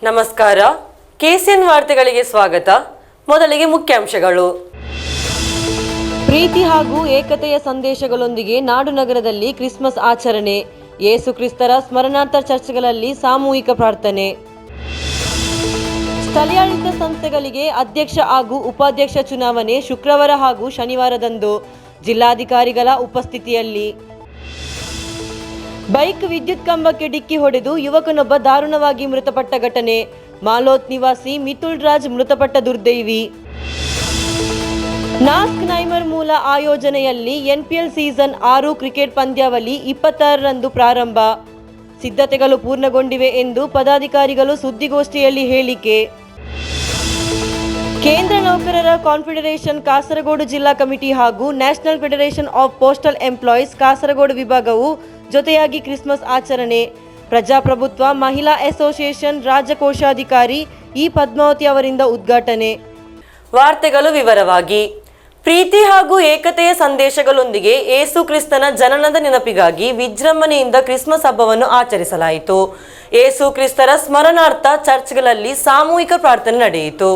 ನಮಸ್ಕಾರ. ಕೆಸಿಎನ್ ವಾರ್ತೆಗಳಿಗೆ ಸ್ವಾಗತ. ಮೊದಲಿಗೆ ಮುಖ್ಯಾಂಶಗಳು. ಪ್ರೀತಿ ಹಾಗೂ ಏಕತೆಯ ಸಂದೇಶಗಳೊಂದಿಗೆ ನಾಡು ನಗರದಲ್ಲಿ ಕ್ರಿಸ್ಮಸ್ ಆಚರಣೆ. ಯೇಸು ಕ್ರಿಸ್ತರ ಸ್ಮರಣಾರ್ಥ ಚರ್ಚ್ಗಳಲ್ಲಿ ಸಾಮೂಹಿಕ ಪ್ರಾರ್ಥನೆ. ಸ್ಥಳೀಯಾಡಳಿತ ಸಂಸ್ಥೆಗಳಿಗೆ ಅಧ್ಯಕ್ಷ ಹಾಗೂ ಉಪಾಧ್ಯಕ್ಷ ಚುನಾವಣೆ ಶುಕ್ರವಾರ ಹಾಗೂ ಶನಿವಾರದಂದು ಜಿಲ್ಲಾಧಿಕಾರಿಗಳ ಉಪಸ್ಥಿತಿಯಲ್ಲಿ. ಬೈಕ್ ವಿದ್ಯುತ್ ಕಂಬಕ್ಕೆ ಡಿಕ್ಕಿ ಹೊಡೆದು ಯುವಕನೊಬ್ಬ ದಾರುಣವಾಗಿ ಮೃತಪಟ್ಟ ಘಟನೆ. ಮಾಲೋತ್ ನಿವಾಸಿ ಮಿಥುಲ್ ರಾಜ್ ಮೃತಪಟ್ಟ ದುರ್ದೈವಿ. ನಾಸ್ಕ್ ನೈಮರ್ ಮೂಲ ಆಯೋಜನೆಯಲ್ಲಿ ಎನ್ಪಿಎಲ್ ಸೀಸನ್ 6 ಕ್ರಿಕೆಟ್ ಪಂದ್ಯಾವಳಿ 26ರಂದು ಪ್ರಾರಂಭ. ಸಿದ್ಧತೆಗಳು ಪೂರ್ಣಗೊಂಡಿವೆ ಎಂದು ಪದಾಧಿಕಾರಿಗಳು ಸುದ್ದಿಗೋಷ್ಠಿಯಲ್ಲಿ ಹೇಳಿಕೆ. ಕೇಂದ್ರ ನೌಕರರ ಕಾನ್ಫೆಡರೇಷನ್ ಕಾಸರಗೋಡು ಜಿಲ್ಲಾ ಕಮಿಟಿ ಹಾಗೂ national federation of postal employees Kasaragod ವಿಭಾಗವು ಜೊತೆಯಾಗಿ ಕ್ರಿಸ್ಮಸ್ ಆಚರಣೆ. ಪ್ರಜಾಪ್ರಭುತ್ವ ಮಹಿಳಾ ಅಸೋಸಿಯೇಷನ್ ರಾಜ್ಯ ಕೋಶಾಧಿಕಾರಿ ಇ ಪದ್ಮಾವತಿ ಅವರಿಂದ ಉದ್ಘಾಟನೆ. ವಾರ್ತೆಗಳು ವಿವರವಾಗಿ. ಪ್ರೀತಿ ಹಾಗೂ ಏಕತೆಯ ಸಂದೇಶಗಳೊಂದಿಗೆ ಯೇಸು ಕ್ರಿಸ್ತನ ಜನನದ ನೆನಪಿಗಾಗಿ ವಿಜೃಂಭಣೆಯಿಂದ ಕ್ರಿಸ್ಮಸ್ ಹಬ್ಬವನ್ನು ಆಚರಿಸಲಾಯಿತು. ಯೇಸು ಕ್ರಿಸ್ತರ ಸ್ಮರಣಾರ್ಥ ಚರ್ಚ್ಗಳಲ್ಲಿ ಸಾಮೂಹಿಕ ಪ್ರಾರ್ಥನೆ ನಡೆಯಿತು.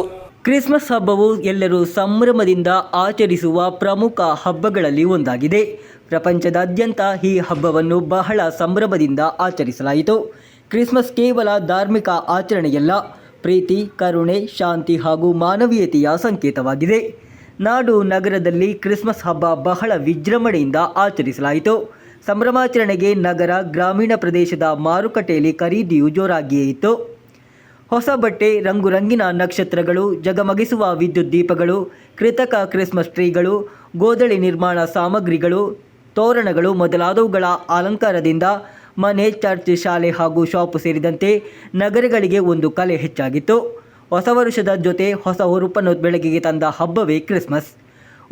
ಕ್ರಿಸ್ಮಸ್ ಹಬ್ಬವು ಎಲ್ಲರೂ ಸಂಭ್ರಮದಿಂದ ಆಚರಿಸುವ ಪ್ರಮುಖ ಹಬ್ಬಗಳಲ್ಲಿ ಒಂದಾಗಿದೆ. ಪ್ರಪಂಚದಾದ್ಯಂತ ಈ ಹಬ್ಬವನ್ನು ಬಹಳ ಸಂಭ್ರಮದಿಂದ ಆಚರಿಸಲಾಯಿತು. ಕ್ರಿಸ್ಮಸ್ ಕೇವಲ ಧಾರ್ಮಿಕ ಆಚರಣೆಯಲ್ಲ, ಪ್ರೀತಿ, ಕರುಣೆ, ಶಾಂತಿ ಹಾಗೂ ಮಾನವೀಯತೆಯ ಸಂಕೇತವಾಗಿದೆ. ನಾಡು ನಗರದಲ್ಲಿ ಕ್ರಿಸ್ಮಸ್ ಹಬ್ಬ ಬಹಳ ವಿಜೃಂಭಣೆಯಿಂದ ಆಚರಿಸಲಾಯಿತು. ಸಂಭ್ರಮಾಚರಣೆಗೆ ನಗರ, ಗ್ರಾಮೀಣ ಪ್ರದೇಶದ ಮಾರುಕಟ್ಟೆಯಲ್ಲಿ ಖರೀದಿಯು ಜೋರಾಗಿಯೇ ಇತ್ತು. ಹೊಸ ಬಟ್ಟೆ, ರಂಗುರಂಗಿನ ನಕ್ಷತ್ರಗಳು, ಜಗಮಗಿಸುವ ವಿದ್ಯುತ್ ದೀಪಗಳು, ಕೃತಕ ಕ್ರಿಸ್ಮಸ್ ಟ್ರೀಗಳು, ಗೋದಳಿ ನಿರ್ಮಾಣ ಸಾಮಗ್ರಿಗಳು, ತೋರಣಗಳು ಮೊದಲಾದವುಗಳ ಅಲಂಕಾರದಿಂದ ಮನೆ, ಚರ್ಚ್, ಶಾಲೆ ಹಾಗೂ ಶಾಪ್ ಸೇರಿದಂತೆ ನಗರಗಳಿಗೆ ಒಂದು ಕಲೆ ಹೆಚ್ಚಾಗಿತ್ತು. ಹೊಸ ವರ್ಷದ ಜೊತೆ ಹೊಸ ಹುರುಪನ್ನು ಬೆಳಕಿಗೆ ತಂದ ಹಬ್ಬವೇ ಕ್ರಿಸ್ಮಸ್.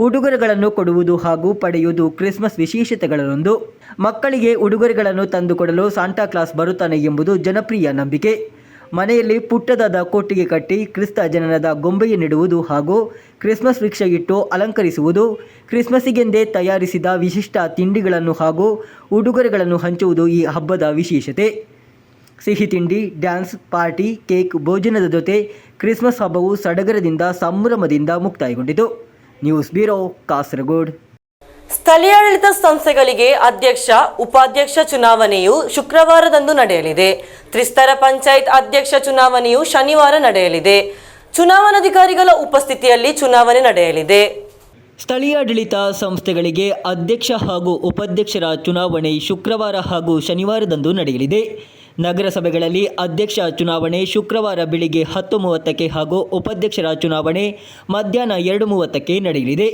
ಉಡುಗೊರೆಗಳನ್ನು ಕೊಡುವುದು ಹಾಗೂ ಪಡೆಯುವುದು ಕ್ರಿಸ್ಮಸ್ ವಿಶೇಷತೆಗಳಲ್ಲೊಂದು. ಮಕ್ಕಳಿಗೆ ಉಡುಗೊರೆಗಳನ್ನು ತಂದುಕೊಡಲು ಸಾಂಟಾ ಕ್ಲಾಸ್ ಬರುತ್ತಾನೆ ಎಂಬುದು ಜನಪ್ರಿಯ ನಂಬಿಕೆ. ಮನೆಯಲ್ಲಿ ಪುಟ್ಟದಾದ ಕೊಟ್ಟಿಗೆ ಕಟ್ಟಿ ಕ್ರಿಸ್ತ ಜನನದ ಗೊಂಬೆಯನ್ನಿಡುವುದು ಹಾಗೂ ಕ್ರಿಸ್ಮಸ್ ವೃಕ್ಷ ಇಟ್ಟು ಅಲಂಕರಿಸುವುದು, ಕ್ರಿಸ್ಮಸ್ಸಿಗೆಂದೇ ತಯಾರಿಸಿದ ವಿಶಿಷ್ಟ ತಿಂಡಿಗಳನ್ನು ಹಾಗೂ ಉಡುಗೊರೆಗಳನ್ನು ಹಂಚುವುದು ಈ ಹಬ್ಬದ ವಿಶೇಷತೆ. ಸಿಹಿ ತಿಂಡಿ, ಡ್ಯಾನ್ಸ್, ಪಾರ್ಟಿ, ಕೇಕ್, ಭೋಜನದ ಜೊತೆ ಕ್ರಿಸ್ಮಸ್ ಹಬ್ಬವು ಸಡಗರದಿಂದ ಸಂಭ್ರಮದಿಂದ ಮುಕ್ತಾಯಗೊಂಡಿತು. News bureau, Kasaragod. ಸ್ಥಳೀಯಾಡಳಿತ ಸಂಸ್ಥೆಗಳಿಗೆ ಅಧ್ಯಕ್ಷ, ಉಪಾಧ್ಯಕ್ಷ ಚುನಾವಣೆಯು ಶುಕ್ರವಾರದಂದು ನಡೆಯಲಿದೆ. ತ್ರಿಸ್ತರ ಪಂಚಾಯತ್ ಅಧ್ಯಕ್ಷ ಚುನಾವಣೆಯು ಶನಿವಾರ ನಡೆಯಲಿದೆ. ಚುನಾವಣಾಧಿಕಾರಿಗಳ ಉಪಸ್ಥಿತಿಯಲ್ಲಿ ಚುನಾವಣೆ ನಡೆಯಲಿದೆ. ಸ್ಥಳೀಯಾಡಳಿತ ಸಂಸ್ಥೆಗಳಿಗೆ ಅಧ್ಯಕ್ಷ ಹಾಗೂ ಉಪಾಧ್ಯಕ್ಷರ ಚುನಾವಣೆ ಶುಕ್ರವಾರ ಹಾಗೂ ಶನಿವಾರದಂದು ನಡೆಯಲಿದೆ. ನಗರಸಭೆಗಳಲ್ಲಿ ಅಧ್ಯಕ್ಷ ಚುನಾವಣೆ ಶುಕ್ರವಾರ ಬೆಳಿಗ್ಗೆ 10:30ಕ್ಕೆ ಹಾಗೂ ಉಪಾಧ್ಯಕ್ಷರ ಚುನಾವಣೆ ಮಧ್ಯಾಹ್ನ 2:30ಕ್ಕೆ ನಡೆಯಲಿದೆ.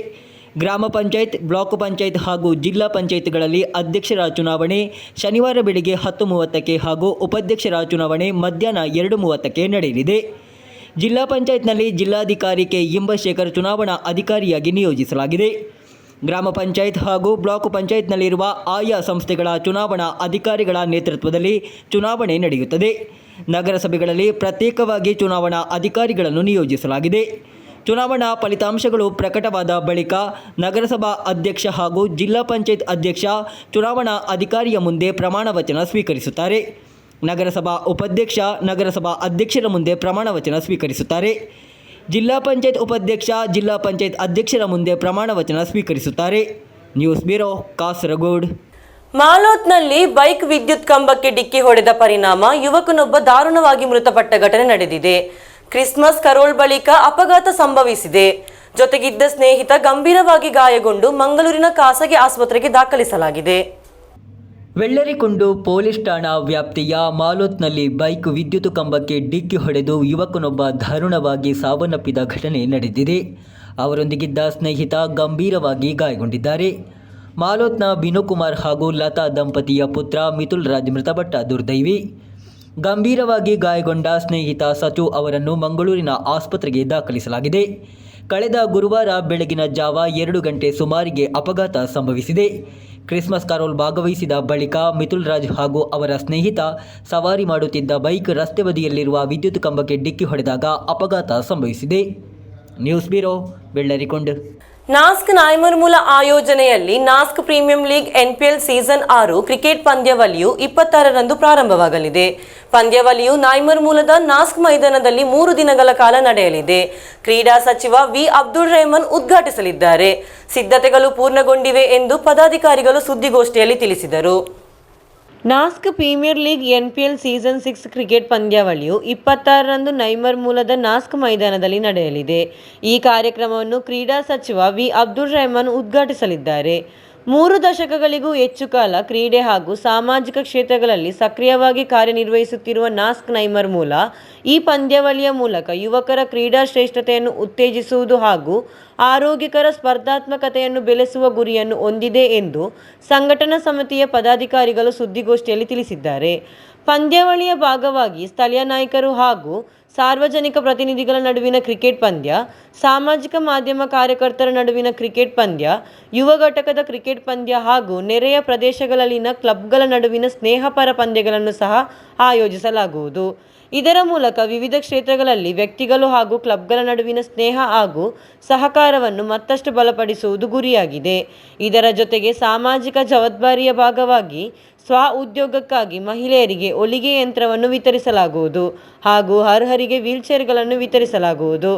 ಗ್ರಾಮ ಪಂಚಾಯತ್, ಬ್ಲಾಕ್ ಪಂಚಾಯತ್ ಹಾಗೂ ಜಿಲ್ಲಾ ಪಂಚಾಯತ್ಗಳಲ್ಲಿ ಅಧ್ಯಕ್ಷರ ಚುನಾವಣೆ ಶನಿವಾರ ಬೆಳಿಗ್ಗೆ 10:30ಕ್ಕೆ ಹಾಗೂ ಉಪಾಧ್ಯಕ್ಷರ ಚುನಾವಣೆ ಮಧ್ಯಾಹ್ನ 2:30ಕ್ಕೆ ನಡೆಯಲಿದೆ. ಜಿಲ್ಲಾ ಪಂಚಾಯತ್ನಲ್ಲಿ ಜಿಲ್ಲಾಧಿಕಾರಿ ಕೆ. ಇಂಬಶೇಖರ್ ಚುನಾವಣಾ ಅಧಿಕಾರಿಯಾಗಿ ನಿಯೋಜಿಸಲಾಗಿದೆ. ಗ್ರಾಮ ಪಂಚಾಯತ್ ಹಾಗೂ ಬ್ಲಾಕ್ ಪಂಚಾಯತ್ನಲ್ಲಿರುವ ಆಯಾ ಸಂಸ್ಥೆಗಳ ಚುನಾವಣಾ ಅಧಿಕಾರಿಗಳ ನೇತೃತ್ವದಲ್ಲಿ ಚುನಾವಣೆ ನಡೆಯುತ್ತದೆ. ನಗರಸಭೆಗಳಲ್ಲಿ ಪ್ರತ್ಯೇಕವಾಗಿ ಚುನಾವಣಾ ಅಧಿಕಾರಿಗಳನ್ನು ನಿಯೋಜಿಸಲಾಗಿದೆ. ಚುನಾವಣಾ ಫಲಿತಾಂಶಗಳು ಪ್ರಕಟವಾದ ಬಳಿಕ ನಗರಸಭಾ ಅಧ್ಯಕ್ಷ ಹಾಗೂ ಜಿಲ್ಲಾ ಪಂಚಾಯತ್ ಅಧ್ಯಕ್ಷ ಚುನಾವಣಾ ಅಧಿಕಾರಿಯ ಮುಂದೆ ಪ್ರಮಾಣ ವಚನ ಸ್ವೀಕರಿಸುತ್ತಾರೆ. ನಗರಸಭಾ ಉಪಾಧ್ಯಕ್ಷ ನಗರಸಭಾ ಅಧ್ಯಕ್ಷರ ಮುಂದೆ ಪ್ರಮಾಣ ವಚನ ಸ್ವೀಕರಿಸುತ್ತಾರೆ. ಜಿಲ್ಲಾ ಪಂಚಾಯತ್ ಉಪಾಧ್ಯಕ್ಷ ಜಿಲ್ಲಾ ಪಂಚಾಯತ್ ಅಧ್ಯಕ್ಷರ ಮುಂದೆ ಪ್ರಮಾಣ ವಚನ ಸ್ವೀಕರಿಸುತ್ತಾರೆ. News bureau, Kasaragod. ಮಾಲೋತ್ನಲ್ಲಿ ಬೈಕ್ ವಿದ್ಯುತ್ ಕಂಬಕ್ಕೆ ಡಿಕ್ಕಿ ಹೊಡೆದ ಪರಿಣಾಮ ಯುವಕನೊಬ್ಬ ದಾರುಣವಾಗಿ ಮೃತಪಟ್ಟ ಘಟನೆ ನಡೆದಿದೆ. ಕ್ರಿಸ್ಮಸ್ ಕರೋಲ್ ಬಳಿಕ ಅಪಘಾತ ಸಂಭವಿಸಿದೆ. ಜೊತೆಗಿದ್ದ ಸ್ನೇಹಿತ ಗಂಭೀರವಾಗಿ ಗಾಯಗೊಂಡು ಮಂಗಳೂರಿನ ಖಾಸಗಿ ಆಸ್ಪತ್ರೆಗೆ ದಾಖಲಿಸಲಾಗಿದೆ. ವೆಳ್ಳರಿಕುಂಡು ಪೊಲೀಸ್ ಠಾಣಾ ವ್ಯಾಪ್ತಿಯ ಮಾಲೋತ್ನಲ್ಲಿ ಬೈಕ್ ವಿದ್ಯುತ್ ಕಂಬಕ್ಕೆ ಡಿಕ್ಕಿ ಹೊಡೆದು ಯುವಕನೊಬ್ಬ ದಾರುಣವಾಗಿ ಸಾವನ್ನಪ್ಪಿದ ಘಟನೆ ನಡೆದಿದೆ. ಅವರೊಂದಿಗಿದ್ದ ಸ್ನೇಹಿತ ಗಂಭೀರವಾಗಿ ಗಾಯಗೊಂಡಿದ್ದಾರೆ. ಮಾಲೋತ್ನ ಬಿನುಕುಮಾರ್ ಹಾಗೂ ಲತಾ ದಂಪತಿಯ ಪುತ್ರ ಮಿಥುಲ್ ರಾಜ್ ಮೃತಪಟ್ಟ ದುರ್ದೈವಿ. ಗಂಭೀರವಾಗಿ ಗಾಯಗೊಂಡ ಸ್ನೇಹಿತ ಸಚು ಅವರನ್ನು ಮಂಗಳೂರಿನ ಆಸ್ಪತ್ರೆಗೆ ದಾಖಲಿಸಲಾಗಿದೆ. ಕಳೆದ ಗುರುವಾರ ಬೆಳಗಿನ ಜಾವ 2 ಗಂಟೆ ಸುಮಾರಿಗೆ ಅಪಘಾತ ಸಂಭವಿಸಿದೆ. ಕ್ರಿಸ್ಮಸ್ ಕರೋಲ್ ಭಾಗವಹಿಸಿದ ಬಳಿಕ ಮಿಥುಲ್ ರಾಜ್ ಹಾಗೂ ಅವರ ಸ್ನೇಹಿತ ಸವಾರಿ ಮಾಡುತ್ತಿದ್ದ ಬೈಕ್ ರಸ್ತೆ ಬದಿಯಲ್ಲಿರುವ ವಿದ್ಯುತ್ ಕಂಬಕ್ಕೆ ಡಿಕ್ಕಿ ಹೊಡೆದಾಗ ಅಪಘಾತ ಸಂಭವಿಸಿದೆ. News bureau, Bellarikundu. ನಾಸ್ಕ್ ನಾಯಮರ್ಮೂಲ ಆಯೋಜನೆಯಲ್ಲಿ NASC premium league NPL season 6 cricket ಪಂದ್ಯಾವಳಿಯು 26ರಂದು ಪ್ರಾರಂಭವಾಗಲಿದೆ. ಪಂದ್ಯಾವಳಿಯು ನಾಯಮರ್ಮೂಲದ ನಾಸ್ಕ್ ಮೈದಾನದಲ್ಲಿ 3 ದಿನಗಳ ಕಾಲ ನಡೆಯಲಿದೆ. ಕ್ರೀಡಾ ಸಚಿವ ವಿ ಅಬ್ದುಲ್ ರೆಹಮಾನ್ ಉದ್ಘಾಟಿಸಲಿದ್ದಾರೆ. ಸಿದ್ಧತೆಗಳು ಪೂರ್ಣಗೊಂಡಿವೆ ಎಂದು ಪದಾಧಿಕಾರಿಗಳು ಸುದ್ದಿಗೋಷ್ಠಿಯಲ್ಲಿ ತಿಳಿಸಿದರು. NASC premier league NPL season 6 cricket ಪಂದ್ಯಾವಳಿಯು 26ರಂದು ನೈಮರ್ಮೂಲದ ನಾಸ್ಕ್ ಮೈದಾನದಲ್ಲಿ ನಡೆಯಲಿದೆ. ಈ ಕಾರ್ಯಕ್ರಮವನ್ನು ಕ್ರೀಡಾ ಸಚಿವ ವಿ ಅಬ್ದುಲ್ ರೆಹಮಾನ್ ಉದ್ಘಾಟಿಸಲಿದ್ದಾರೆ. 3 ದಶಕಗಳಿಗೂ ಹೆಚ್ಚು ಕಾಲ ಕ್ರೀಡೆ ಹಾಗೂ ಸಾಮಾಜಿಕ ಕ್ಷೇತ್ರಗಳಲ್ಲಿ ಸಕ್ರಿಯವಾಗಿ ಕಾರ್ಯನಿರ್ವಹಿಸುತ್ತಿರುವ ನಾಸ್ಕ್ ನೈಮರ್ಮೂಲ ಈ ಪಂದ್ಯಾವಳಿಯ ಮೂಲಕ ಯುವಕರ ಕ್ರೀಡಾ ಶ್ರೇಷ್ಠತೆಯನ್ನು ಉತ್ತೇಜಿಸುವುದು ಹಾಗೂ ಆರೋಗ್ಯಕರ ಸ್ಪರ್ಧಾತ್ಮಕತೆಯನ್ನು ಬೆಳೆಸುವ ಗುರಿಯನ್ನು ಹೊಂದಿದೆ ಎಂದು ಸಂಘಟನಾ ಸಮಿತಿಯ ಪದಾಧಿಕಾರಿಗಳು ಸುದ್ದಿಗೋಷ್ಠಿಯಲ್ಲಿ ತಿಳಿಸಿದ್ದಾರೆ. ಪಂದ್ಯಾವಳಿಯ ಭಾಗವಾಗಿ ಸ್ಥಳೀಯ ನಾಯಕರು ಹಾಗೂ ಸಾರ್ವಜನಿಕ ಪ್ರತಿನಿಧಿಗಳ ನಡುವಿನ ಕ್ರಿಕೆಟ್ ಪಂದ್ಯ, ಸಾಮಾಜಿಕ ಮಾಧ್ಯಮ ಕಾರ್ಯಕರ್ತರ ನಡುವಿನ ಕ್ರಿಕೆಟ್ ಪಂದ್ಯ, ಯುವ ಘಟಕದ ಕ್ರಿಕೆಟ್ ಪಂದ್ಯ ಹಾಗೂ ನೆರೆಯ ಪ್ರದೇಶಗಳಲ್ಲಿನ ಕ್ಲಬ್ಗಳ ನಡುವಿನ ಸ್ನೇಹಪರ ಪಂದ್ಯಗಳನ್ನು ಸಹ ಆಯೋಜಿಸಲಾಗುವುದು. ಇದರ ಮೂಲಕ ವಿವಿಧ ಕ್ಷೇತ್ರಗಳಲ್ಲಿ ವ್ಯಕ್ತಿಗಳು ಹಾಗೂ ಕ್ಲಬ್ಗಳ ನಡುವಿನ ಸ್ನೇಹ ಹಾಗೂ ಸಹಕಾರವನ್ನು ಮತ್ತಷ್ಟು ಬಲಪಡಿಸುವುದು ಗುರಿಯಾಗಿದೆ. ಇದರ ಜೊತೆಗೆ ಸಾಮಾಜಿಕ ಜವಾಬ್ದಾರಿಯ ಭಾಗವಾಗಿ ಸ್ವ ಉದ್ಯೋಗಕ್ಕಾಗಿ ಮಹಿಳೆಯರಿಗೆ ಹೊಲಿಗೆ ಯಂತ್ರವನ್ನು ವಿತರಿಸಲಾಗುವುದು ಹಾಗೂ ಅರ್ಹರಿಗೆ ವೀಲ್ಚೇರ್ಗಳನ್ನು ವಿತರಿಸಲಾಗುವುದು.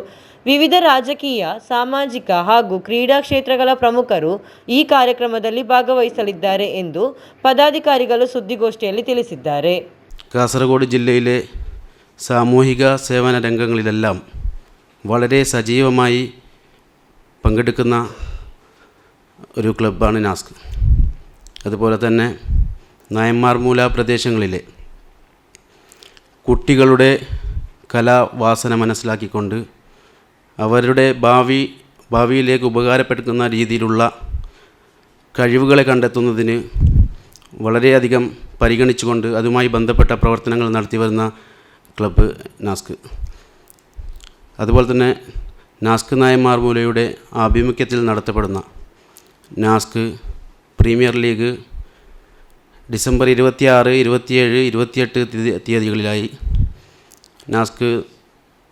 ವಿವಿಧ ರಾಜಕೀಯ, ಸಾಮಾಜಿಕ ಹಾಗೂ ಕ್ರೀಡಾ ಕ್ಷೇತ್ರಗಳ ಪ್ರಮುಖರು ಈ ಕಾರ್ಯಕ್ರಮದಲ್ಲಿ ഭാഗവഹിಸಲಿದ್ದಾರೆ ಎಂದು പദാധികാരിಗಳು സുദ്ദിಗೋಷ್ಠಿಯಲ್ಲಿ ತಿಳಿಸಿದ್ದಾರೆ. കാസർഗോഡ് ജില്ലയിലെ സാമൂഹിക സേവന രംഗങ്ങളിലെല്ലാം വളരെ സജീവമായി പങ്കെടുക്കുന്ന ഒരു ക്ലബ്ബാണ് നാസ്ക്. അതുപോലെ തന്നെ നായന്മാർമൂല പ്രദേശങ്ങളിലെ കുട്ടികളുടെ കലാവാസന മനസ്സിലാക്കിക്കൊണ്ട് അവരുടെ ഭാവിയിലേക്ക് ഉപകാരപ്പെടുന്ന രീതിയിലുള്ള കഴിവുകളെ കണ്ടെത്തുന്നതിന് വളരെയധികം പരിഗണിച്ചുകൊണ്ട് അതുമായി ബന്ധപ്പെട്ട പ്രവർത്തനങ്ങൾ നടത്തി വരുന്ന ക്ലബ്ബ് നാസ്ക്. അതുപോലെ തന്നെ നാസ്ക് നായന്മാർമൂലയുടെ ആഭിമുഖ്യത്തിൽ നടത്തപ്പെടുന്ന നാസ്ക് പ്രീമിയർ ലീഗ് ഡിസംബർ 26, 27, 28 തീയതികളിലായി നാസ്ക്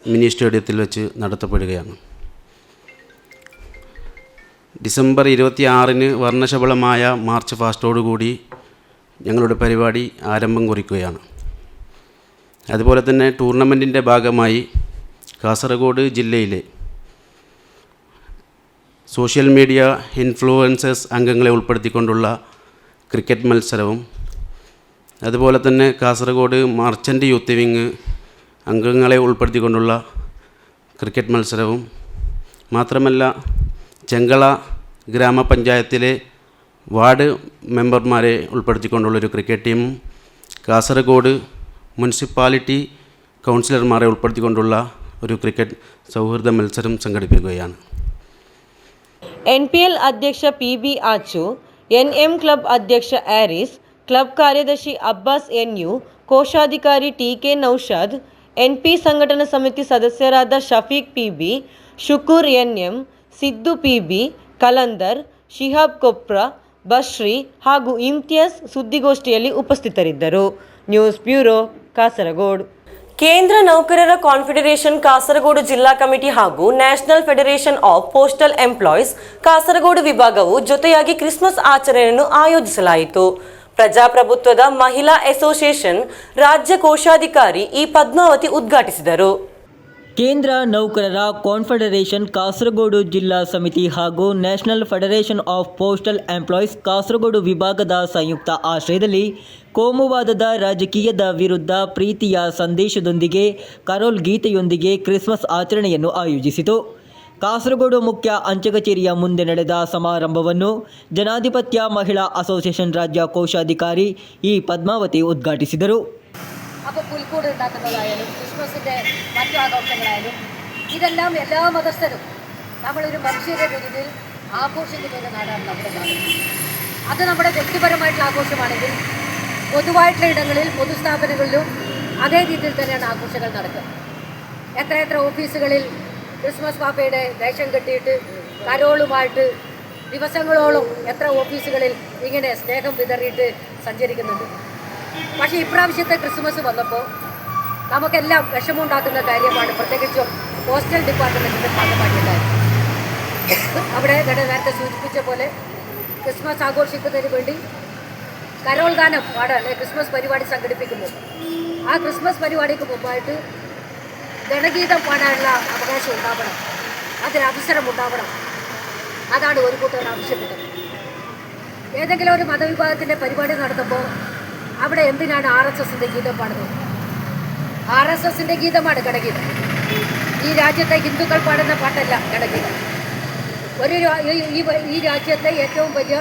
മിനി സ്റ്റേഡിയത്തിൽ വെച്ച് നടത്തപ്പെടുകയാണ്. ഡിസംബർ 26 വർണ്ണശബളമായ മാർച്ച് ഫാസ്റ്റോടുകൂടി ഞങ്ങളുടെ പരിപാടി ആരംഭം കുറിക്കുകയാണ്. അതുപോലെ തന്നെ ടൂർണമെൻറ്റിൻ്റെ ഭാഗമായി കാസർഗോഡ് ജില്ലയിലെ സോഷ്യൽ മീഡിയ ഇൻഫ്ലുവൻസേഴ്സ് അംഗങ്ങളെ ഉൾപ്പെടുത്തിക്കൊണ്ടുള്ള ക്രിക്കറ്റ് മത്സരവും, അതുപോലെ തന്നെ കാസർഗോഡ് മർച്ചൻ്റ് യൂത്ത് വിങ് അംഗങ്ങളെ ഉൾപ്പെടുത്തിക്കൊണ്ടുള്ള ക്രിക്കറ്റ് മത്സരവും, മാത്രമല്ല ചെങ്കള ഗ്രാമപഞ്ചായത്തിലെ വാർഡ് മെമ്പർമാരെ ഉൾപ്പെടുത്തിക്കൊണ്ടുള്ളൊരു ക്രിക്കറ്റ് ടീമും, കാസർഗോഡ് മുനിസിപ്പാലിറ്റി കൗൺസിലർമാരെ ഉൾപ്പെടുത്തിക്കൊണ്ടുള്ള ഒരു ക്രിക്കറ്റ് സൗഹൃദ മത്സരം സംഘടിപ്പിക്കുകയാണ്. NPL ಅಧ್ಯಕ್ಷ PB ಆಚು, NM ಕ್ಲಬ್ ಅಧ್ಯಕ್ಷ ಆರಿಸ್, ಕ್ಲಬ್ ಕಾರ್ಯದರ್ಶಿ ಅಬ್ಬಾಸ್ NU, ಕೋಶಾಧಿಕಾರಿ TK ನೌಷಾದ್, NP ಸಂಘಟನಾ ಸಮಿತಿ ಸದಸ್ಯರಾದ Shafiq PB, Shukoor NM, Siddu PB, Kalandar, Shihab ಕೊಪ್ರ, ಬಶ್ರೀ ಹಾಗೂ ಇಮ್ತಿಯಾಸ್ ಸುದ್ದಿಗೋಷ್ಠಿಯಲ್ಲಿ ಉಪಸ್ಥಿತರಿದ್ದರು. News bureau, Kasaragod. ಕೇಂದ್ರ ನೌಕರರ ಕಾನ್ಫೆಡರೇಷನ್ ಕಾಸರಗೋಡು ಜಿಲ್ಲಾ ಕಮಿಟಿ ಹಾಗೂ national federation of postal employees Kasaragod ವಿಭಾಗವು ಜೊತೆಯಾಗಿ ಕ್ರಿಸ್ಮಸ್ ಆಚರಣೆಯನ್ನು ಆಯೋಜಿಸಲಾಯಿತು. ಪ್ರಜಾಪ್ರಭುತ್ವದ ಮಹಿಳಾ ಅಸೋಸಿಯೇಷನ್ ರಾಜ್ಯ ಕೋಶಾಧಿಕಾರಿ ಇ ಪದ್ಮಾವತಿ ಉದ್ಘಾಟಿಸಿದರು. ಕೇಂದ್ರ ನೌಕರರ ಕಾನ್ಫೆಡರೇಷನ್ ಕಾಸರಗೋಡು ಜಿಲ್ಲಾ ಸಮಿತಿ ಹಾಗೂ national federation of postal employees Kasaragod ವಿಭಾಗದ ಸಂಯುಕ್ತ ಆಶ್ರಯದಲ್ಲಿ ಕೋಮುವಾದದ ರಾಜಕೀಯದ ವಿರುದ್ಧ ಪ್ರೀತಿಯ ಸಂದೇಶದೊಂದಿಗೆ ಕರೋಲ್ ಗೀತೆಯೊಂದಿಗೆ ಕ್ರಿಸ್ಮಸ್ ಆಚರಣೆಯನ್ನು ಆಯೋಜಿಸಿತು. ಕಾಸರಗೋಡು ಮುಖ್ಯ ಅಂಚೆ ಕಚೇರಿಯ ಮುಂದೆ ನಡೆದ ಸಮಾರಂಭವನ್ನು ಜನಾಧಿಪತ್ಯ ಮಹಿಳಾ ಅಸೋಸಿಯೇಷನ್ ರಾಜ್ಯ ಕೋಶಾಧಿಕಾರಿ ಇ ಪದ್ಮಾವತಿ ഉദ്ഘാಟಿಸಿದರು. അപ്പോൾ പുൽക്കൂട് ഉണ്ടാക്കുന്നതായാലും ക്രിസ്മസിൻ്റെ മറ്റു ആഘോഷങ്ങളായാലും ഇതെല്ലാം എല്ലാ മതസ്ഥരും നമ്മളൊരു മനുഷ്യരുടെ രീതിയിൽ ആഘോഷിക്കുന്ന നാടാണ് നമ്മുടെ നാട്. അത് നമ്മുടെ വ്യക്തിപരമായിട്ടുള്ള ആഘോഷമാണെങ്കിൽ പൊതുവായിട്ടുള്ള ഇടങ്ങളിൽ പൊതുസ്ഥാപനങ്ങളിലും അതേ രീതിയിൽ തന്നെയാണ് ആഘോഷങ്ങൾ നടക്കുക. എത്ര ഓഫീസുകളിൽ ക്രിസ്മസ് പാപ്പയുടെ വേഷം കെട്ടിയിട്ട് കരോളുമായിട്ട് ദിവസങ്ങളോളം എത്ര ഓഫീസുകളിൽ ഇങ്ങനെ സ്നേഹം വിതറിയിട്ട് സഞ്ചരിക്കുന്നുണ്ട്. പക്ഷേ ഇപ്രാവശ്യത്തെ ക്രിസ്മസ് വന്നപ്പോൾ നമുക്കെല്ലാം വിഷമമുണ്ടാക്കുന്ന കാര്യമാണ്, പ്രത്യേകിച്ചും പോസ്റ്റൽ ഡിപ്പാർട്ട്മെൻറ്റിൻ്റെ ഭാഗമായിട്ടുണ്ടായത്. അവിടെ നേരത്തെ സൂചിപ്പിച്ച പോലെ ക്രിസ്മസ് ആഘോഷിക്കുന്നതിന് വേണ്ടി കരോൾ ഗാനം പാടാൻ ക്രിസ്മസ് പരിപാടി സംഘടിപ്പിക്കുമ്പോൾ ആ ക്രിസ്മസ് പരിപാടിക്ക് മുമ്പായിട്ട് ഗണഗീതം പാടാനുള്ള അവകാശം ഉണ്ടാവണം, അതിനവസരം ഉണ്ടാവണം. അതാണ് ഒരു കൂട്ടർ ആവശ്യപ്പെട്ടത്. ഏതെങ്കിലും ഒരു മതവിഭാഗത്തിൻ്റെ പരിപാടി നടത്തുമ്പോൾ അവിടെ എന്തിനാണ് RSSൻ്റെ ഗീതം പാടുന്നത്? RSSൻ്റെ ഗീതമാണ് ഗണഗീതം. ഈ രാജ്യത്തെ ഹിന്ദുക്കൾ പാടുന്ന പാട്ടല്ല ഗണഗീതം. ഈ രാജ്യത്തെ ഏറ്റവും വലിയ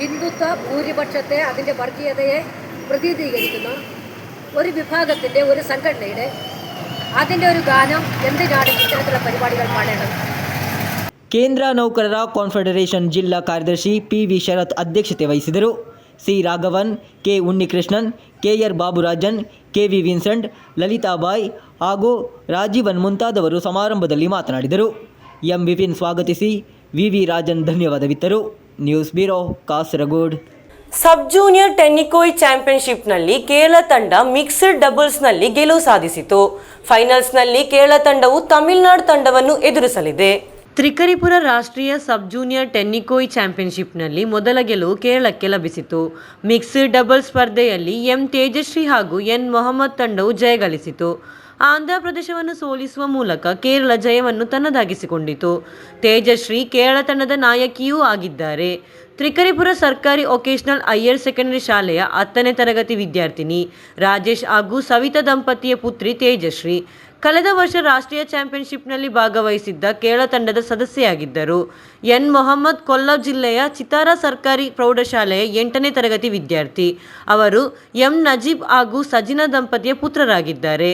ഹിന്ദുത്വ ഭൂരിപക്ഷത്തെ, അതിൻ്റെ വർഗീയതയെ പ്രതിനിധീകരിക്കുന്ന ഒരു വിഭാഗത്തിൻ്റെ, ഒരു സംഘടനയുടെ അതിൻ്റെ ഒരു ഗാനം എന്തിനാണ് ഇത്തരത്തിലുള്ള പരിപാടികൾ പാടേണ്ടത്? ಕೇಂದ್ರ ನೌಕರರ ಕಾನ್ಫೆಡರೇಷನ್ ಜಿಲ್ಲಾ ಕಾರ್ಯದರ್ಶಿ PV ಶರತ್ ಅಧ್ಯಕ್ಷತೆ ವಹಿಸಿದರು. C Raghavan, K Unnikrishnan, KR Baburajan, KV Vincent, Lalithabai ಹಾಗೂ ರಾಜೀವನ್ ಮುಂತಾದವರು ಸಮಾರಂಭದಲ್ಲಿ ಮಾತನಾಡಿದರು. ಎಂ ವಿಪಿನ್ ಸ್ವಾಗತಿಸಿ VV ರಾಜನ್ ಧನ್ಯವಾದವಿತ್ತರು. News bureau, Kasaragod. Sub junior tennikoit ಚಾಂಪಿಯನ್ಶಿಪ್ನಲ್ಲಿ ಕೇರಳ ತಂಡ ಮಿಕ್ಸ್ಡ್ ಡಬಲ್ಸ್ನಲ್ಲಿ ಗೆಲುವು ಸಾಧಿಸಿತು. ಫೈನಲ್ಸ್ನಲ್ಲಿ ಕೇರಳ ತಂಡವು ತಮಿಳುನಾಡು ತಂಡವನ್ನು ಎದುರಿಸಲಿದೆ. ತ್ರಿಕರಿಪುರ ರಾಷ್ಟ್ರೀಯ ಸಬ್ ಜೂನಿಯರ್ ಟೆನ್ನಿಕೋಯ್ ಚಾಂಪಿಯನ್ಶಿಪ್ನಲ್ಲಿ ಮೊದಲ ಗೆಲುವು ಕೇರಳಕ್ಕೆ ಲಭಿಸಿತು. ಮಿಕ್ಸ್ಡ್ ಡಬಲ್ಸ್ ಸ್ಪರ್ಧೆಯಲ್ಲಿ ಎಂ ತೇಜಶ್ರೀ ಹಾಗೂ ಎನ್ ಮೊಹಮ್ಮದ್ ತಂಡವು ಜಯಗಳಿಸಿತು. ಆಂಧ್ರಪ್ರದೇಶವನ್ನು ಸೋಲಿಸುವ ಮೂಲಕ ಕೇರಳ ಜಯವನ್ನು ತನ್ನದಾಗಿಸಿಕೊಂಡಿತು. ತೇಜಶ್ರೀ ಕೇರಳ ತಂಡದ ನಾಯಕಿಯೂ ಆಗಿದ್ದಾರೆ. ತ್ರಿಕರಿಪುರ ಸರ್ಕಾರಿ ವೊಕೇಶನಲ್ ಹೈಯರ್ ಸೆಕೆಂಡರಿ ಶಾಲೆಯ 10ನೇ ತರಗತಿ ವಿದ್ಯಾರ್ಥಿನಿ ರಾಜೇಶ್ ಹಾಗೂ ಸವಿತಾ ದಂಪತಿಯ ಪುತ್ರಿ ತೇಜಶ್ರೀ ಕಳೆದ ವರ್ಷ ರಾಷ್ಟ್ರೀಯ ಚಾಂಪಿಯನ್ಶಿಪ್ನಲ್ಲಿ ಭಾಗವಹಿಸಿದ್ದ ಕೇರಳ ತಂಡದ ಸದಸ್ಯೆಯಾಗಿದ್ದರು. ಎನ್ ಮೊಹಮ್ಮದ್ ಕೊಲ್ಲಂ ಜಿಲ್ಲೆಯ ಚಿತಾರಾ ಸರ್ಕಾರಿ ಪ್ರೌಢಶಾಲೆಯ 8ನೇ ತರಗತಿ ವಿದ್ಯಾರ್ಥಿ. ಅವರು ಎಂ ನಜೀಬ್ ಹಾಗೂ ಸಜಿನಾ ದಂಪತಿಯ ಪುತ್ರರಾಗಿದ್ದಾರೆ.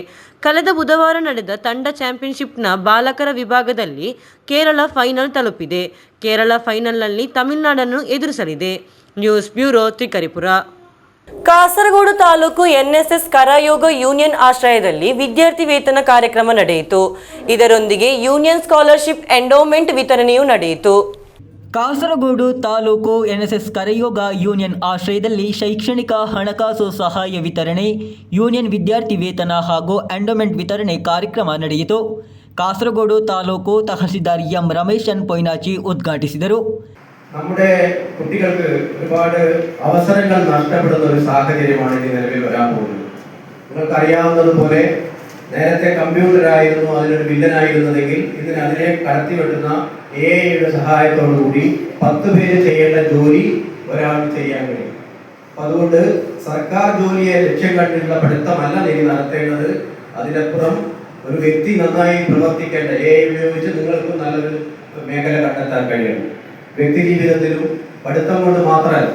ಕಳೆದ ಬುಧವಾರ ನಡೆದ ತಂಡ ಚಾಂಪಿಯನ್ಶಿಪ್ನ ಬಾಲಕರ ವಿಭಾಗದಲ್ಲಿ ಕೇರಳ ಫೈನಲ್ ತಲುಪಿದೆ. ಕೇರಳ ಫೈನಲ್ನಲ್ಲಿ ತಮಿಳುನಾಡನ್ನು ಎದುರಿಸಲಿದೆ. News bureau, Trikaripur. Kasaragod taluk NSS Karayoga union ಆಶ್ರಯದಲ್ಲಿ ವಿದ್ಯಾರ್ಥಿ ವೇತನ ಕಾರ್ಯಕ್ರಮ ನಡೆಯಿತು. ಇದರೊಂದಿಗೆ ಯೂನಿಯನ್ ಸ್ಕಾಲರ್ಶಿಪ್ ಎಂಡೋಮೆಂಟ್ ವಿತರಣೆಯೂ ನಡೆಯಿತು. ಕಾಸರಗೋಡು ತಾಲೂಕು NSS ಕರಯೋಗ ಯೂನಿಯನ್ ಆಶ್ರಯದಲ್ಲಿ ಶೈಕ್ಷಣಿಕ ಹಣಕಾಸು ಸಹಾಯ ವಿತರಣೆ, ಯೂನಿಯನ್ ವಿದ್ಯಾರ್ಥಿ ವೇತನ ಹಾಗೂ ಎಂಡೋಮೆಂಟ್ ವಿತರಣೆ ಕಾರ್ಯಕ್ರಮ ನಡೆಯಿತು. കാസർഗോഡ് താലൂക്ക് തഹസിൽദാർ എം രമേശൻ പൊയ്നാച്ചി ഉദ്ഘാടിಸಿದರು. നമ്മുടെ കുട്ടികൾക്ക് ഒരുപാട് അവസരങ്ങൾ നഷ്ടപ്പെടുന്ന ഒരു സാഹചര്യമാണ് ഇനി നിലവിൽ വരാൻ പോകുന്നത്. നിങ്ങൾക്കറിയാവുന്നതുപോലെ നേരത്തെ കമ്പ്യൂട്ടറായിരുന്നു അതിനൊരു വില്ലനായിരുന്നതെങ്കിൽ അതിനെ കടത്തിവെട്ടുന്ന AI സഹായത്തോടുകൂടി 10 പേര് ചെയ്യേണ്ട ജോലി ഒരാൾക്ക് ചെയ്യാൻ കഴിയും. അതുകൊണ്ട് സർക്കാർ ജോലിയെ ലക്ഷ്യം കണ്ടുള്ള പഠിത്തമല്ല ഇനി നടത്തേണ്ടത്. അതിനപ്പുറം ഒരു വ്യക്തി നന്നായി പ്രവർത്തിക്കേണ്ട AI ഉപയോഗിച്ച് നിങ്ങൾക്ക് നല്ലൊരു മേഖല കണ്ടെത്താൻ കഴിയണം. വ്യക്തി ജീവിതത്തിലും പഠിത്തം കൊണ്ട് മാത്രമല്ല,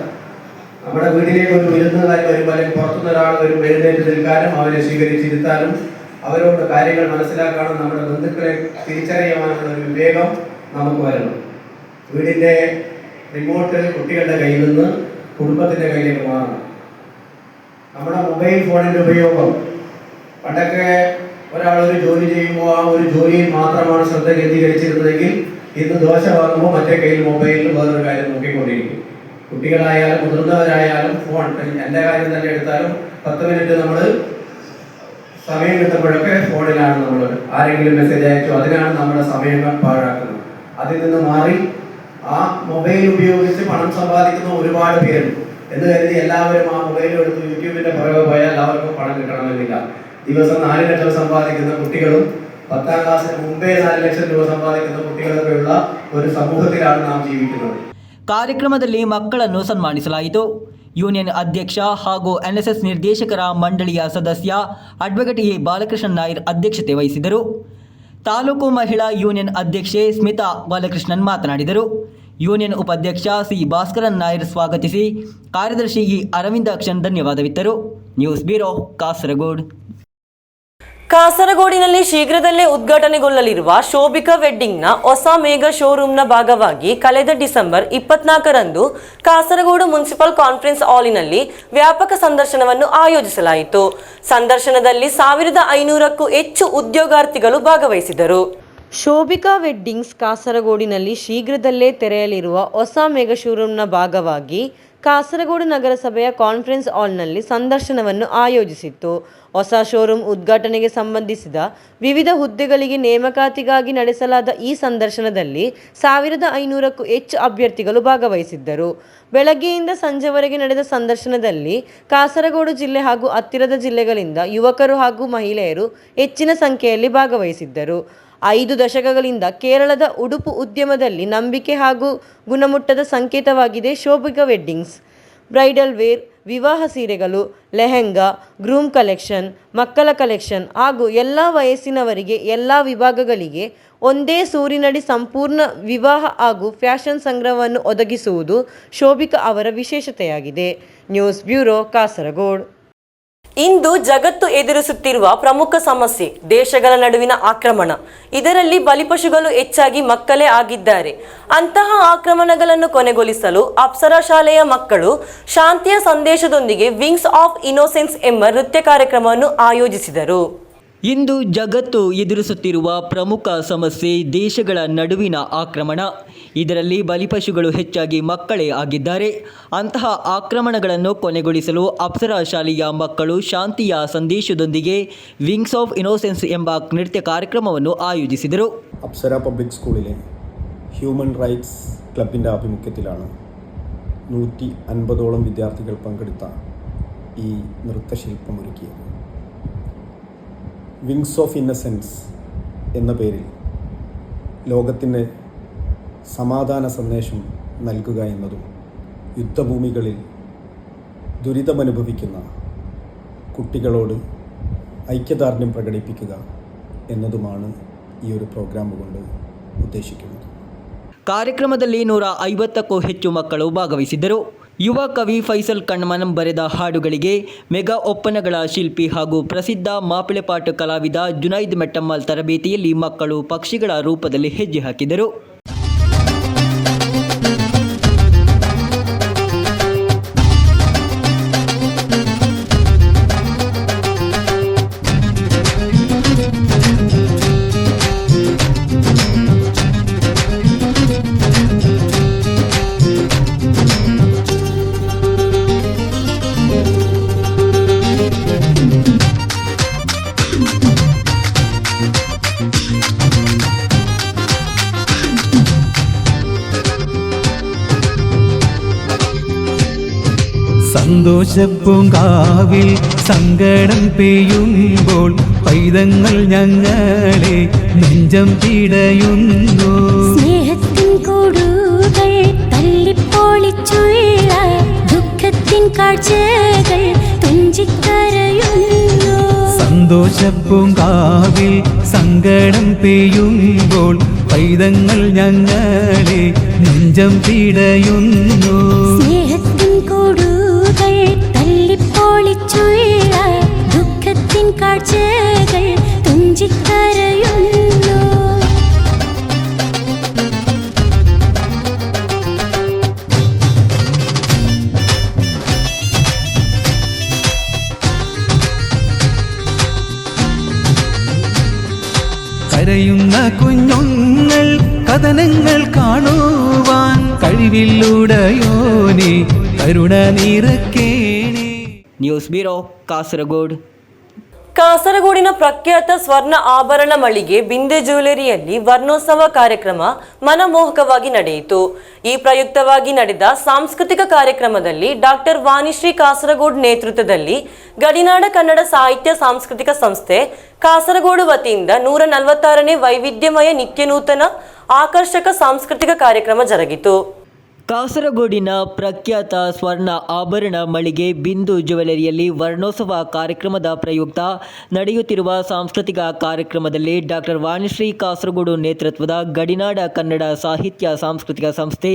നമ്മുടെ വീട്ടിലേക്ക് ഒരു വിരുന്നുകാർ വരുമ്പോൾ അല്ലെങ്കിൽ പുറത്തുനിന്ന് ഒരാൾ വരും, എഴുന്നേറ്റ് നിൽക്കാനും അവരെ സ്വീകരിച്ചിരുത്താനും അവരോട് കാര്യങ്ങൾ മനസ്സിലാക്കാനും നമ്മുടെ ബന്ധുക്കളെ തിരിച്ചറിയാനുള്ള ഒരു വിവേകം നമുക്ക് വരണം. വീടിൻ്റെ റിമോട്ട് കുട്ടികളുടെ കയ്യിൽ നിന്ന് കുടുംബത്തിൻ്റെ കയ്യിലേക്ക് മാറണം. നമ്മുടെ മൊബൈൽ ഫോണിൻ്റെ ഉപയോഗം, പണ്ടൊക്കെ ഒരാൾ ഒരു ജോലി ചെയ്യുമ്പോൾ ആ ഒരു ജോലിയിൽ മാത്രമാണ് ശ്രദ്ധ കേന്ദ്രീകരിച്ചിരുന്നതെങ്കിൽ ഇന്ന് ദോശ വാങ്ങുമ്പോൾ മറ്റേ കയ്യിൽ മൊബൈലിൽ വേറൊരു കാര്യം നോക്കിക്കൊണ്ടിരിക്കും. കുട്ടികളായാലും മുതിർന്നവരായാലും ഫോൺ, എൻ്റെ കാര്യം തന്നെ എടുത്താലും 10 മിനിറ്റ് നമ്മൾ സമയം കിട്ടുമ്പോഴൊക്കെ ഫോണിലാണ് നമ്മൾ ആരെങ്കിലും മെസ്സേജ് അയച്ചു, അതിനാണ് നമ്മുടെ സമയം പാഴാക്കുന്നത്. അതിൽ നിന്ന് മാറി ആ മൊബൈൽ ഉപയോഗിച്ച് പണം സമ്പാദിക്കുന്ന ഒരുപാട് പേരുണ്ട് എന്ന് കരുതി എല്ലാവരും ആ മൊബൈൽ എടുത്ത് യൂട്യൂബിൻ്റെ പുറകെ പോയാൽ എല്ലാവർക്കും പണം കിട്ടണമെന്നില്ല. ദിവസം 4 ലക്ഷം സമ്പാദിക്കുന്ന കുട്ടികളും 10ാം ക്ലാസ്സിന് മുമ്പേ 4 ലക്ഷം രൂപ സമ്പാദിക്കുന്ന കുട്ടികളൊക്കെയുള്ള ഒരു സമൂഹത്തിലാണ് നാം ജീവിക്കുന്നത്. ಕಾರ್ಯಕ್ರಮದಲ್ಲಿ ಮಕ್ಕಳನ್ನು ಸನ್ಮಾನಿಸಲಾಯಿತು. ಯೂನಿಯನ್ ಅಧ್ಯಕ್ಷ ಹಾಗೂ NSS ನಿರ್ದೇಶಕರ ಮಂಡಳಿಯ ಸದಸ್ಯ ಅಡ್ವೊಕೇಟ್ ಎ ಬಾಲಕೃಷ್ಣ ನಾಯರ್ ಅಧ್ಯಕ್ಷತೆ ವಹಿಸಿದರು. ತಾಲೂಕು ಮಹಿಳಾ ಯೂನಿಯನ್ ಅಧ್ಯಕ್ಷೆ ಸ್ಮಿತಾ ಬಾಲಕೃಷ್ಣನ್ ಮಾತನಾಡಿದರು. ಯೂನಿಯನ್ ಉಪಾಧ್ಯಕ್ಷ ಸಿ ಭಾಸ್ಕರನ್ ನಾಯರ್ ಸ್ವಾಗತಿಸಿ ಕಾರ್ಯದರ್ಶಿ ಇ ಅರವಿಂದಾಕ್ಷನ್ ಧನ್ಯವಾದವಿತ್ತರು. News bureau, Kasaragod. ಕಾಸರಗೋಡಿನಲ್ಲಿ ಶೀಘ್ರದಲ್ಲೇ ಉದ್ಘಾಟನೆಗೊಳ್ಳಲಿರುವ ಶೋಭಿಕಾ ವೆಡ್ಡಿಂಗ್ನ ಹೊಸ ಮೇಗಾ ಶೋರೂಮ್ನ ಭಾಗವಾಗಿ ಕಳೆದ ಡಿಸೆಂಬರ್ 24ರಂದು ಕಾಸರಗೋಡು ಮುನ್ಸಿಪಲ್ ಕಾನ್ಫರೆನ್ಸ್ ಹಾಲಿನಲ್ಲಿ ವ್ಯಾಪಕ ಸಂದರ್ಶನವನ್ನು ಆಯೋಜಿಸಲಾಯಿತು. ಸಂದರ್ಶನದಲ್ಲಿ 1500ಕ್ಕೂ ಹೆಚ್ಚು ಉದ್ಯೋಗಾರ್ಥಿಗಳು ಭಾಗವಹಿಸಿದರು. ಶೋಭಿಕಾ ವೆಡ್ಡಿಂಗ್ಸ್ ಕಾಸರಗೋಡಿನಲ್ಲಿ ಶೀಘ್ರದಲ್ಲೇ ತೆರೆಯಲಿರುವ ಹೊಸ ಮೆಗಾ ಶೋರೂಮ್ನ ಭಾಗವಾಗಿ ಕಾಸರಗೋಡು ನಗರಸಭೆಯ ಕಾನ್ಫರೆನ್ಸ್ ಹಾಲ್ನಲ್ಲಿ ಸಂದರ್ಶನವನ್ನು ಆಯೋಜಿಸಿತ್ತು. ಹೊಸ ಶೋರೂಮ್ ಉದ್ಘಾಟನೆಗೆ ಸಂಬಂಧಿಸಿದ ವಿವಿಧ ಹುದ್ದೆಗಳಿಗೆ ನೇಮಕಾತಿಗಾಗಿ ನಡೆಸಲಾದ ಈ ಸಂದರ್ಶನದಲ್ಲಿ 1500ಕ್ಕೂ ಹೆಚ್ಚು ಅಭ್ಯರ್ಥಿಗಳು ಭಾಗವಹಿಸಿದ್ದರು. ಬೆಳಗ್ಗೆಯಿಂದ ಸಂಜೆವರೆಗೆ ನಡೆದ ಸಂದರ್ಶನದಲ್ಲಿ ಕಾಸರಗೋಡು ಜಿಲ್ಲೆ ಹಾಗೂ ಹತ್ತಿರದ ಜಿಲ್ಲೆಗಳಿಂದ ಯುವಕರು ಹಾಗೂ ಮಹಿಳೆಯರು ಹೆಚ್ಚಿನ ಸಂಖ್ಯೆಯಲ್ಲಿ ಭಾಗವಹಿಸಿದ್ದರು. 5 ದಶಕಗಳಿಂದ ಕೇರಳದ ಉಡುಪು ಉದ್ಯಮದಲ್ಲಿ ನಂಬಿಕೆ ಹಾಗೂ ಗುಣಮಟ್ಟದ ಸಂಕೇತವಾಗಿದೆ ಶೋಭಿಕಾ ವೆಡ್ಡಿಂಗ್ಸ್. ಬ್ರೈಡಲ್ ವೇರ್, ವಿವಾಹ ಸೀರೆಗಳು, ಲೆಹೆಂಗಾ, ಗ್ರೂಮ್ ಕಲೆಕ್ಷನ್, ಮಕ್ಕಳ ಕಲೆಕ್ಷನ್ ಹಾಗೂ ಎಲ್ಲ ವಯಸ್ಸಿನವರಿಗೆ ಎಲ್ಲ ವಿಭಾಗಗಳಿಗೆ ಒಂದೇ ಸೂರಿನಡಿ ಸಂಪೂರ್ಣ ವಿವಾಹ ಹಾಗೂ ಫ್ಯಾಷನ್ ಸಂಗ್ರಹವನ್ನು ಒದಗಿಸುವುದು ಶೋಭಿಕಾ ಅವರ ವಿಶೇಷತೆಯಾಗಿದೆ. News bureau, Kasaragod. ಇಂದು ಜಗತ್ತು ಎದುರಿಸುತ್ತಿರುವ ಪ್ರಮುಖ ಸಮಸ್ಯೆ ದೇಶಗಳ ನಡುವಿನ ಆಕ್ರಮಣ. ಇದರಲ್ಲಿ ಬಲಿಪಶುಗಳು ಹೆಚ್ಚಾಗಿ ಮಕ್ಕಳೇ ಆಗಿದ್ದಾರೆ. ಅಂತಹ ಆಕ್ರಮಣಗಳನ್ನು ಕೊನೆಗೊಳಿಸಲು ಅಪ್ಸರಾ ಶಾಲೆಯ ಮಕ್ಕಳು ಶಾಂತಿಯ ಸಂದೇಶದೊಂದಿಗೆ ವಿಂಗ್ಸ್ ಆಫ್ ಇನ್ನೋಸೆನ್ಸ್ ಎಂಬ ನೃತ್ಯ ಕಾರ್ಯಕ್ರಮವನ್ನು ಆಯೋಜಿಸಿದರು. ಇಂದು ಜಗತ್ತು ಎದುರಿಸುತ್ತಿರುವ ಪ್ರಮುಖ ಸಮಸ್ಯೆ ದೇಶಗಳ ನಡುವಿನ ಆಕ್ರಮಣ. ಇದರಲ್ಲಿ ಬಲಿಪಶುಗಳು ಹೆಚ್ಚಾಗಿ ಮಕ್ಕಳೇ ಆಗಿದ್ದಾರೆ. ಅಂತಹ ಆಕ್ರಮಣಗಳನ್ನು ಕೊನೆಗೊಳಿಸಲು ಅಪ್ಸರಾ ಶಾಲೆಯ ಮಕ್ಕಳು ಶಾಂತಿಯ ಸಂದೇಶದೊಂದಿಗೆ ವಿಂಗ್ಸ್ ಆಫ್ ಇನ್ನೋಸೆನ್ಸ್ ಎಂಬ ನೃತ್ಯ ಕಾರ್ಯಕ್ರಮವನ್ನು ആയോജിಸಿದರು. അപ്സര പബ്ലിക് സ്കൂളിലെ ഹ്യൂമൻ റൈറ്റ്സ് ക്ലബിൻ്റെ ആഭിമുഖ്യത്തിലാണ് 150ഓളം വിദ്യാർത്ഥികൾ പങ്കെടുത്ത ഈ നൃത്തശില്പം ഒരുക്കിയത്. വിങ്സ് ഓഫ് ഇന്നസെൻസ് എന്ന പേരിൽ ലോകത്തിന് സമാധാന സന്ദേശം നൽകുക എന്നതും യുദ്ധഭൂമികളിൽ ദുരിതമനുഭവിക്കുന്ന കുട്ടികളോട് ഐക്യദാർഢ്യം പ്രകടിപ്പിക്കുക എന്നതുമാണ് ഈ ഒരു പ്രോഗ്രാം കൊണ്ട് ഉദ്ദേശിക്കുന്നത്. ಕಾರ್ಯಕ್ರಮದಲ್ಲಿ 150ಕ್ಕೂ ಹೆಚ್ಚು ಮಕ್ಕಳು ಭಾಗವಹಿಸಿದ್ದರು. ಯುವ ಕವಿ ಫೈಸಲ್ ಕಣ್ಮನ್ ಬರೆದ ಹಾಡುಗಳಿಗೆ ಮೆಗಾ ಒಪ್ಪನಗಳ ಶಿಲ್ಪಿ ಹಾಗೂ ಪ್ರಸಿದ್ಧ ಮಾಪಿಳೆಪಾಟು ಕಲಾವಿದ ಜುನೈದ್ ಮೆಟ್ಟಮ್ಮಲ್ ತರಬೇತಿಯಲ್ಲಿ ಮಕ್ಕಳು ಪಕ್ಷಿಗಳ ರೂಪದಲ್ಲಿ ಹೆಜ್ಜೆ ಹಾಕಿದರು. സന്തോഷപ്പൂങ്കാവിൽ സങ്കടം പെയ്യുമ്പോൾ പൈതങ്ങൾ ഞങ്ങളെ നെഞ്ചം പിടയുന്നു. സ്നേഹത്തിൻ കൂടുകൾ തല്ലിപ്പൊളിച്ചുള്ള ദുഃഖത്തിൻ കാഴ്ചകൾ തുഞ്ചിക്കരയുന്നു. സന്തോഷപ്പൂങ്കാവിൽ സങ്കടം പെയ്യുമ്പോൾ പൈതങ്ങൾ ഞങ്ങളെ നെഞ്ചം പിടയുന്നു. സ്നേഹത്തിൻ കൂടുകൾ തല്ലിപ്പൊളിച്ചുള്ള ദുഃഖത്തിൻ കാഴ്ചകൾ തുഞ്ചിക്കരയുന്നു. കരയുന്ന കുഞ്ഞുങ്ങൾ കഥനങ്ങൾ കാണുവാൻ കഴിവില്ലുടയോനെ കരുണ നിറക്കേണേ. News bureau, Kasaragod. ಕಾಸರಗೋಡಿನ ಪ್ರಖ್ಯಾತ ಸ್ವರ್ಣ ಆಭರಣ ಮಳಿಗೆ ಬಿಂದೆ ಜ್ಯುವೆಲರಿಯಲ್ಲಿ ವರ್ಣೋತ್ಸವ ಕಾರ್ಯಕ್ರಮ ಮನಮೋಹಕವಾಗಿ ನಡೆಯಿತು. ಈ ಪ್ರಯುಕ್ತವಾಗಿ ನಡೆದ ಸಾಂಸ್ಕೃತಿಕ ಕಾರ್ಯಕ್ರಮದಲ್ಲಿ ಡಾಕ್ಟರ್ ವಾಣಿಶ್ರೀ ಕಾಸರಗೋಡು ನೇತೃತ್ವದಲ್ಲಿ ಗಡಿನಾಡ ಕನ್ನಡ ಸಾಹಿತ್ಯ ಸಾಂಸ್ಕೃತಿಕ ಸಂಸ್ಥೆ ಕಾಸರಗೋಡು ವತಿಯಿಂದ 146ನೇ ವೈವಿಧ್ಯಮಯ ನಿತ್ಯ ನೂತನ ಆಕರ್ಷಕ ಸಾಂಸ್ಕೃತಿಕ ಕಾರ್ಯಕ್ರಮ ಜರುಗಿತು. ಕಾಸರಗೋಡಿನ ಪ್ರಖ್ಯಾತ ಸ್ವರ್ಣ ಆಭರಣ ಮಳಿಗೆ ಬಿಂದು ಜ್ಯುವೆಲರಿಯಲ್ಲಿ ವರ್ಣೋತ್ಸವ ಕಾರ್ಯಕ್ರಮದ ಪ್ರಯುಕ್ತ ನಡೆಯುತ್ತಿರುವ ಸಾಂಸ್ಕೃತಿಕ ಕಾರ್ಯಕ್ರಮದಲ್ಲಿ ಡಾಕ್ಟರ್ ವಾಣಿಶ್ರೀ ಕಾಸರಗೋಡು ನೇತೃತ್ವದ ಗಡಿನಾಡ ಕನ್ನಡ ಸಾಹಿತ್ಯ ಸಾಂಸ್ಕೃತಿಕ ಸಂಸ್ಥೆ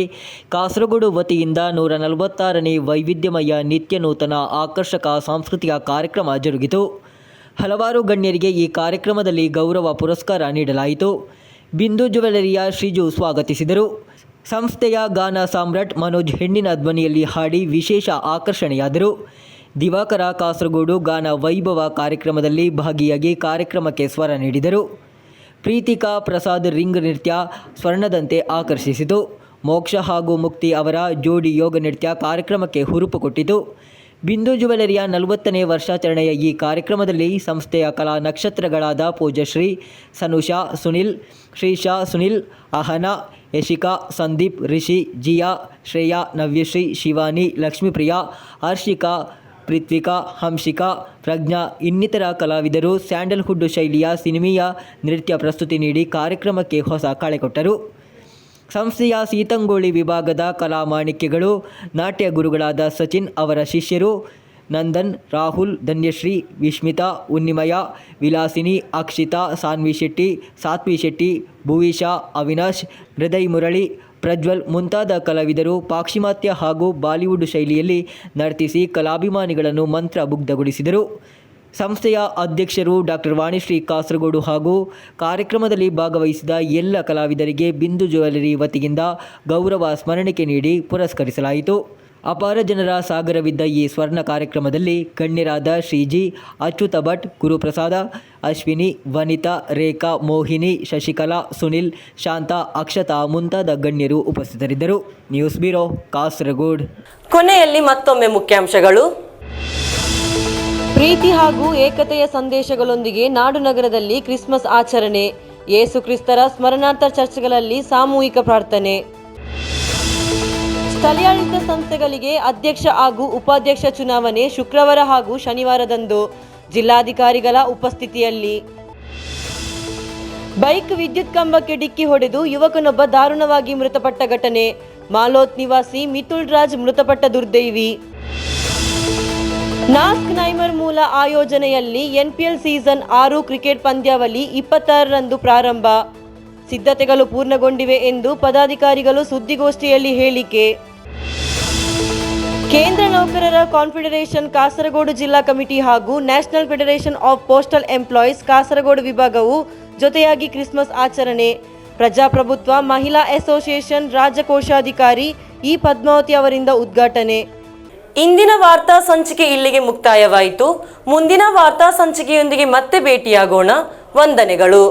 ಕಾಸರಗೋಡು ವತಿಯಿಂದ 146ನೇ ವೈವಿಧ್ಯಮಯ ನಿತ್ಯ ನೂತನ ಆಕರ್ಷಕ ಸಾಂಸ್ಕೃತಿಕ ಕಾರ್ಯಕ್ರಮ ಜರುಗಿತು. ಹಲವಾರು ಗಣ್ಯರಿಗೆ ಈ ಕಾರ್ಯಕ್ರಮದಲ್ಲಿ ಗೌರವ ಪುರಸ್ಕಾರ ನೀಡಲಾಯಿತು. ಬಿಂದು ಜ್ಯುವೆಲರಿಯ ಶ್ರೀಜು ಸ್ವಾಗತಿಸಿದರು. ಸಂಸ್ಥೆಯ ಗಾನ ಸಾಮ್ರಾಟ್ ಮನೋಜ್ ಹೆಣ್ಣಿನ ಧ್ವನಿಯಲ್ಲಿ ಹಾಡಿ ವಿಶೇಷ ಆಕರ್ಷಣೆಯಾದರು. ದಿವಾಕರ ಕಾಸರಗೋಡು ಗಾನ ವೈಭವ ಕಾರ್ಯಕ್ರಮದಲ್ಲಿ ಭಾಗಿಯಾಗಿ ಕಾರ್ಯಕ್ರಮಕ್ಕೆ ಸ್ವರ ನೀಡಿದರು. ಪ್ರೀತಿಕಾ ಪ್ರಸಾದ್ ರಿಂಗ್ ನೃತ್ಯ ಸ್ವರ್ಣದಂತೆ ಆಕರ್ಷಿಸಿತು. ಮೋಕ್ಷ ಹಾಗೂ ಮುಕ್ತಿ ಅವರ ಜೋಡಿ ಯೋಗ ನೃತ್ಯ ಕಾರ್ಯಕ್ರಮಕ್ಕೆ ಹುರುಪು ಕೊಟ್ಟಿತು. ಬಿಂದು ಜ್ಯುವೆಲರಿಯ 40ನೇ ವರ್ಷಾಚರಣೆಯ ಈ ಕಾರ್ಯಕ್ರಮದಲ್ಲಿ ಸಂಸ್ಥೆಯ ಕಲಾ ನಕ್ಷತ್ರಗಳಾದ ಪೂಜಶ್ರೀ, ಸನುಷಾ, ಸುನಿಲ್, ಶ್ರೀಶಾ, ಸುನಿಲ್, ಅಹನಾ, ಯಶಿಕಾ, ಸಂದೀಪ್, ರಿಷಿ, ಜಿಯಾ, ಶ್ರೇಯಾ, ನವ್ಯಶ್ರೀ, ಶಿವಾನಿ, ಲಕ್ಷ್ಮೀಪ್ರಿಯಾ, ಹರ್ಷಿಕಾ, ಪೃಥ್ವಿಕಾ, ಹಂಸಿಕಾ, ಪ್ರಜ್ಞಾ ಇನ್ನಿತರ ಕಲಾವಿದರು ಸ್ಯಾಂಡಲ್ವುಡ್ ಶೈಲಿಯ ಸಿನಿಮೀಯ ನೃತ್ಯ ಪ್ರಸ್ತುತಿ ನೀಡಿ ಕಾರ್ಯಕ್ರಮಕ್ಕೆ ಹೊಸ ಕಳೆ ಕೊಟ್ಟರು. ಸಂಸ್ಥೆಯ ಸೀತಂಗೋಳಿ ವಿಭಾಗದ ಕಲಾಮಾಣಿಕ್ಯಗಳು ನಾಟ್ಯ ಗುರುಗಳಾದ ಸಚಿನ್ ಅವರ ಶಿಷ್ಯರು ನಂದನ್, ರಾಹುಲ್, ಧನ್ಯಶ್ರೀ, ವಿಶ್ಮಿತಾ, ಉನ್ನಿಮಯ, ವಿಲಾಸಿನಿ, ಅಕ್ಷಿತಾ, ಸಾನ್ವಿ ಶೆಟ್ಟಿ, ಸಾತ್ವಿ ಶೆಟ್ಟಿ, ಭುವೀಶಾ, ಅವಿನಾಶ್, ಹೃದಯ್ ಮುರಳಿ, ಪ್ರಜ್ವಲ್ ಮುಂತಾದ ಕಲಾವಿದರು ಪಾಶ್ಚಿಮಾತ್ಯ ಹಾಗೂ ಬಾಲಿವುಡ್ ಶೈಲಿಯಲ್ಲಿ ನರ್ತಿಸಿ ಕಲಾಭಿಮಾನಿಗಳನ್ನು ಮಂತ್ರಮುಗ್ಧಗೊಳಿಸಿದರು. ಸಂಸ್ಥೆಯ ಅಧ್ಯಕ್ಷರು ಡಾಕ್ಟರ್ ವಾಣಿಶ್ರೀ ಕಾಸರಗೋಡು ಹಾಗೂ ಕಾರ್ಯಕ್ರಮದಲ್ಲಿ ಭಾಗವಹಿಸಿದ ಎಲ್ಲ ಕಲಾವಿದರಿಗೆ ಬಿಂದು ಜ್ಯುವೆಲರಿ ವತಿಯಿಂದ ಗೌರವ ಸ್ಮರಣಿಕೆ ನೀಡಿ ಪುರಸ್ಕರಿಸಲಾಯಿತು. ಅಪಾರ ಜನರ ಸಾಗರವಿದ್ದ ಈ ಸ್ವರ್ಣ ಕಾರ್ಯಕ್ರಮದಲ್ಲಿ ಗಣ್ಯರಾದ ಶ್ರೀಜಿ, ಅಚ್ಯುತ ಭಟ್, ಗುರುಪ್ರಸಾದ, ಅಶ್ವಿನಿ, ವನಿತಾ, ರೇಖಾ, ಮೋಹಿನಿ, ಶಶಿಕಲಾ, ಸುನಿಲ್, ಶಾಂತಾ, ಅಕ್ಷತಾ ಮುಂತಾದ ಗಣ್ಯರು ಉಪಸ್ಥಿತರಿದ್ದರು. News bureau, Kasaragod. ಕೊನೆಯಲ್ಲಿ ಮತ್ತೊಮ್ಮೆ ಮುಖ್ಯಾಂಶಗಳು. ಪ್ರೀತಿ ಹಾಗೂ ಏಕತೆಯ ಸಂದೇಶಗಳೊಂದಿಗೆ ನಾಡು ನಗರದಲ್ಲಿ ಕ್ರಿಸ್ಮಸ್ ಆಚರಣೆ. ಯೇಸು ಕ್ರಿಸ್ತರ ಸ್ಮರಣಾರ್ಥ ಚರ್ಚ್ಗಳಲ್ಲಿ ಸಾಮೂಹಿಕ ಪ್ರಾರ್ಥನೆ. ಸ್ಥಳೀಯಾಡಳಿತ ಸಂಸ್ಥೆಗಳಿಗೆ ಅಧ್ಯಕ್ಷ ಹಾಗೂ ಉಪಾಧ್ಯಕ್ಷ ಚುನಾವಣೆ ಶುಕ್ರವಾರ ಹಾಗೂ ಶನಿವಾರದಂದು ಜಿಲ್ಲಾಧಿಕಾರಿಗಳ ಉಪಸ್ಥಿತಿಯಲ್ಲಿ. ಬೈಕ್ ವಿದ್ಯುತ್ ಕಂಬಕ್ಕೆ ಡಿಕ್ಕಿ ಹೊಡೆದು ಯುವಕನೊಬ್ಬ ದಾರುಣವಾಗಿ ಮೃತಪಟ್ಟ ಘಟನೆ. ಮಾಲೋತ್ ನಿವಾಸಿ ಮಿಥುಲ್ ರಾಜ್ ಮೃತಪಟ್ಟ ದುರ್ದೈವಿ. ನಾಸ್ಕ್ ನೈಮರ್ ಮೂಲ ಆಯೋಜನೆಯಲ್ಲಿ NPL ಸೀಸನ್ 6 ಕ್ರಿಕೆಟ್ ಪಂದ್ಯಾವಳಿ 26ರಂದು ಪ್ರಾರಂಭ. ಸಿದ್ಧತೆಗಳು ಪೂರ್ಣಗೊಂಡಿವೆ ಎಂದು ಪದಾಧಿಕಾರಿಗಳು ಸುದ್ದಿಗೋಷ್ಠಿಯಲ್ಲಿ ಹೇಳಿಕೆ. ಕೇಂದ್ರ ನೌಕರರ ಕಾನ್ಫೆಡರೇಷನ್ ಕಾಸರಗೋಡು ಜಿಲ್ಲಾ ಕಮಿಟಿ ಹಾಗೂ national federation of postal employees Kasaragod ವಿಭಾಗವು ಜೊತೆಯಾಗಿ ಕ್ರಿಸ್ಮಸ್ ಆಚರಣೆ. ಪ್ರಜಾಪ್ರಭುತ್ವ ಮಹಿಳಾ ಅಸೋಸಿಯೇಷನ್ ರಾಜ್ಯ ಕೋಶಾಧಿಕಾರಿ ಇ ಪದ್ಮಾವತಿ ಅವರಿಂದ ಉದ್ಘಾಟನೆ. ಇಂದಿನ ವಾರ್ತಾ ಸಂಚಿಕೆ ಇಲ್ಲಿಗೆ ಮುಕ್ತಾಯವಾಯಿತು. ಮುಂದಿನ ವಾರ್ತಾ ಸಂಚಿಕೆಯೊಂದಿಗೆ ಮತ್ತೆ ಭೇಟಿಯಾಗೋಣ. ವಂದನೆಗಳು.